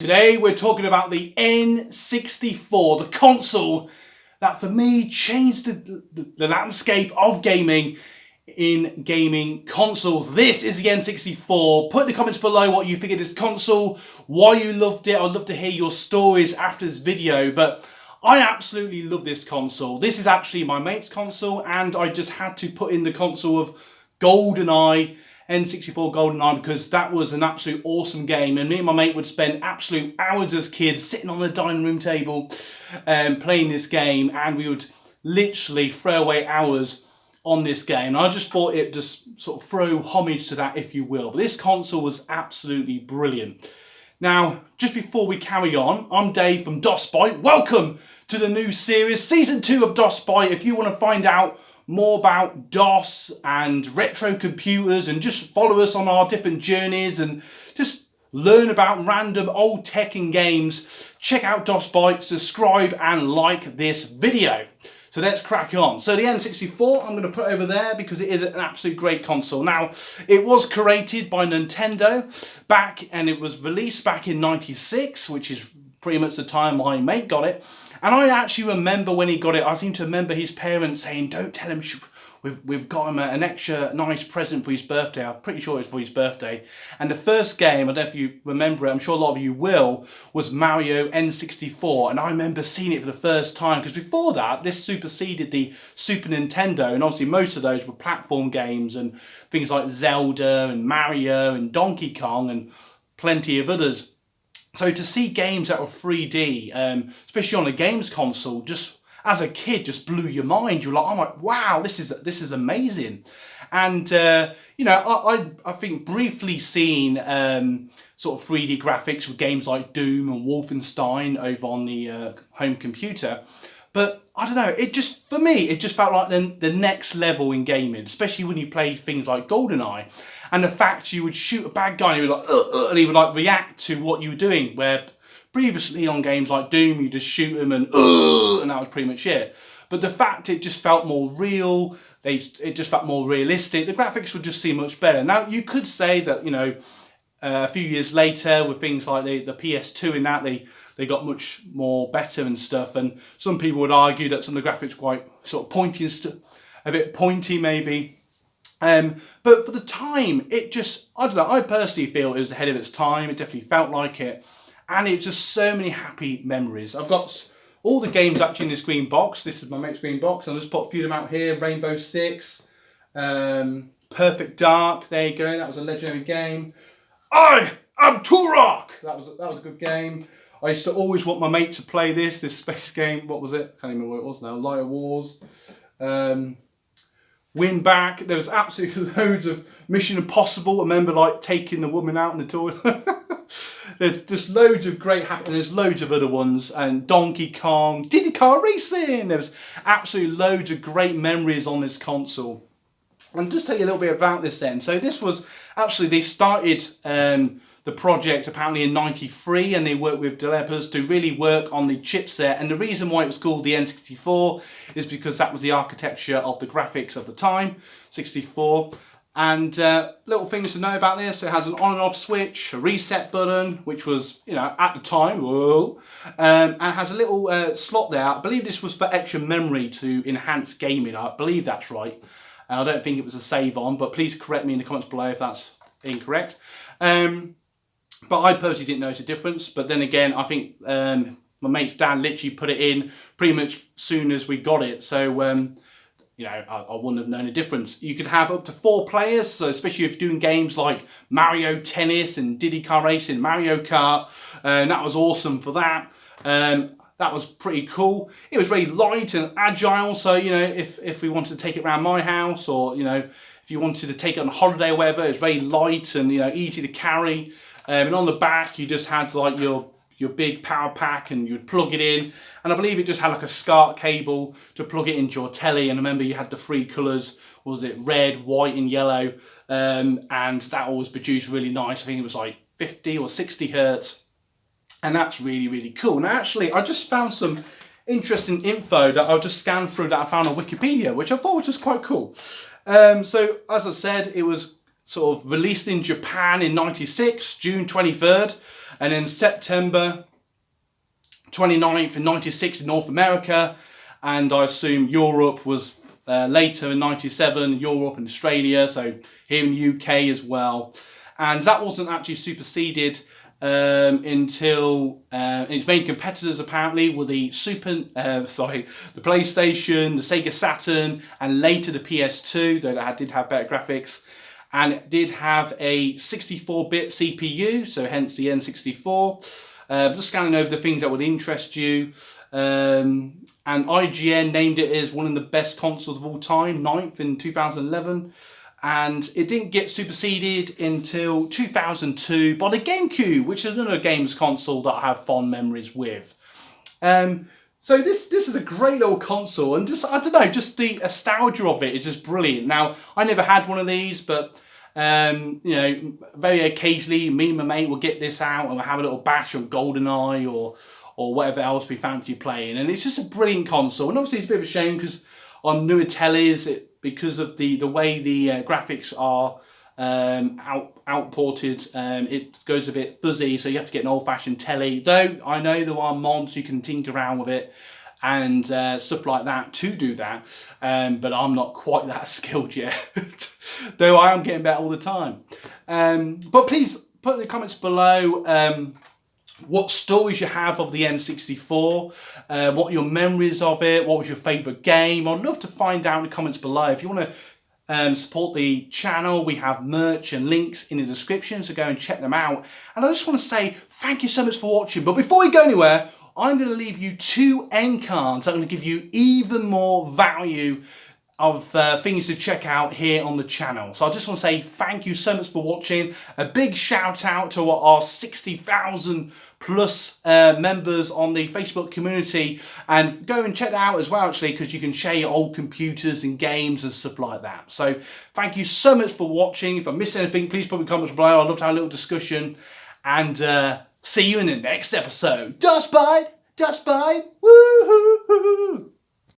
Today we're talking about the N64, the console that for me changed the landscape of gaming in gaming consoles. This is the N64. Put in the comments below what you think of this console, why you loved it. I'd love to hear your stories after this video, but I absolutely love this console. This is actually my mate's console, and I just had to put in the console of GoldenEye, N64 GoldenEye, because that was an absolute awesome game, and me and my mate would spend absolute hours as kids sitting on the dining room table playing this game, and we would literally throw away hours on this game. I just thought it just sort of throw homage to that, if you will. But this console was absolutely brilliant. Now, just before we carry on, I'm Dave from DOSBite. Welcome to the new series, Season 2 of DOSBite. If you want to find out more about DOS and retro computers and just follow us on our different journeys and just learn about random old tech and games, check out DOSBite, subscribe and like this video. So let's crack on. So the N64 I'm going to put over there because it is an absolute great console. Now, it was created by Nintendo and it was released back in '96, which is pretty much the time my mate got it. And I actually remember when he got it, I seem to remember his parents saying, don't tell him we've got him an extra nice present for his birthday. I'm pretty sure it was for his birthday. And the first game, I don't know if you remember it, I'm sure a lot of you will, was Mario N64. And I remember seeing it for the first time, because before that, this superseded the Super Nintendo. And obviously most of those were platform games and things like Zelda and Mario and Donkey Kong and plenty of others. So to see games that were 3D, especially on a games console, just as a kid, just blew your mind. You're like, oh my, wow, this is amazing. And you know, I think briefly seen sort of 3D graphics with games like Doom and Wolfenstein over on the home computer. But I don't know, it just, for me, it just felt like the next level in gaming, especially when you played things like GoldenEye. And the fact you would shoot a bad guy and he would like, and he would like react to what you were doing, where previously on games like Doom, you just shoot him and that was pretty much it. But the fact it just felt more real, it just felt more realistic, the graphics would just seem much better. Now, you could say that, you know, a few years later with things like the PS2 in that, they got much more better and stuff, and some people would argue that some of the graphics were quite sort of pointy and stuff, a bit pointy maybe. But for the time, it just, I don't know, I personally feel it was ahead of its time. It definitely felt like it, and it's just so many happy memories. I've got all the games actually in this green box. This is my mate's green box. I'll just put a few of them out here. Rainbow Six, Perfect Dark, there you go, that was a legendary game. I am Turok! That was a good game. I used to always want my mate to play this space game. What was it? Can't even remember what it was now. Light of Wars. Win Back. There was absolutely loads of Mission Impossible. I remember like taking the woman out in the toilet. There's just loads of great and there's loads of other ones. And Donkey Kong, Diddy Car Racing. There was absolutely loads of great memories on this console. And just tell you a little bit about this then. So this was actually, they started the project apparently in '93, and they worked with developers to really work on the chipset. And the reason why it was called the N64 is because that was the architecture of the graphics of the time, 64. And little things to know about this: it has an on and off switch, a reset button, which was, you know, at the time, whoa, and it has a little slot there. I believe this was for extra memory to enhance gaming. I believe that's right. I don't think it was a save on, but please correct me in the comments below if that's incorrect. But I personally didn't notice a difference. But then again, I think my mate's dad literally put it in pretty much soon as we got it. So, you know, I wouldn't have known a difference. You could have up to 4 players, so especially if you're doing games like Mario Tennis and Diddy Car Racing, Mario Kart, that was awesome for that. That was pretty cool. It was really light and agile, so, you know, if we wanted to take it around my house, or, you know, if you wanted to take it on a holiday or whatever, it's very light and, you know, easy to carry. And on the back, you just had like your big power pack, and you'd plug it in. And I believe it just had like a SCART cable to plug it into your telly. And remember, you had the 3 colours, was it red, white and yellow? And that always produced really nice. I think it was like 50 or 60 hertz. And that's really, really cool. Now, actually, I just found some interesting info that I'll just scan through that I found on Wikipedia, which I thought was just quite cool. So, as I said, it was sort of released in Japan in '96, June 23rd. And then September 29th in 96 in North America, and I assume Europe was later in 97, Europe and Australia, so here in the UK as well. And that wasn't actually superseded until its main competitors apparently were the the PlayStation, the Sega Saturn, and later the PS2, though that did have better graphics. And it did have a 64-bit CPU, so hence the N64. Just scanning over the things that would interest you. And IGN named it as one of the best consoles of all time, 9th in 2011. And it didn't get superseded until 2002 by the GameCube, which is another games console that I have fond memories with. So this is a great little console, and just, I don't know, just the nostalgia of it is just brilliant. Now, I never had one of these, but you know, very occasionally me and my mate will get this out and we'll have a little bash on GoldenEye or whatever else we fancy playing, and it's just a brilliant console. And obviously it's a bit of a shame because on newer tellies, because of the way the graphics are outported, it goes a bit fuzzy, so you have to get an old-fashioned telly. Though I know there are mods you can tinker around with it and stuff like that to do that, but I'm not quite that skilled yet. Though I am getting better all the time. But please put in the comments below what stories you have of the N64, what your memories of it, what was your favourite game. I'd love to find out in the comments below. If you want to support the channel, we have merch and links in the description, so go and check them out. And I just want to say thank you so much for watching. But before we go anywhere, I'm going to leave you 2 end cards that are going to give you even more value of things to check out here on the channel. So I just want to say thank you so much for watching. A big shout out to our 60,000 plus members on the Facebook community, and go and check that out as well actually, because you can share your old computers and games and stuff like that. So thank you so much for watching. If I missed anything, please put in the comments below. I'd love to have a little discussion, and see you in the next episode. Dust Bite, woohoo!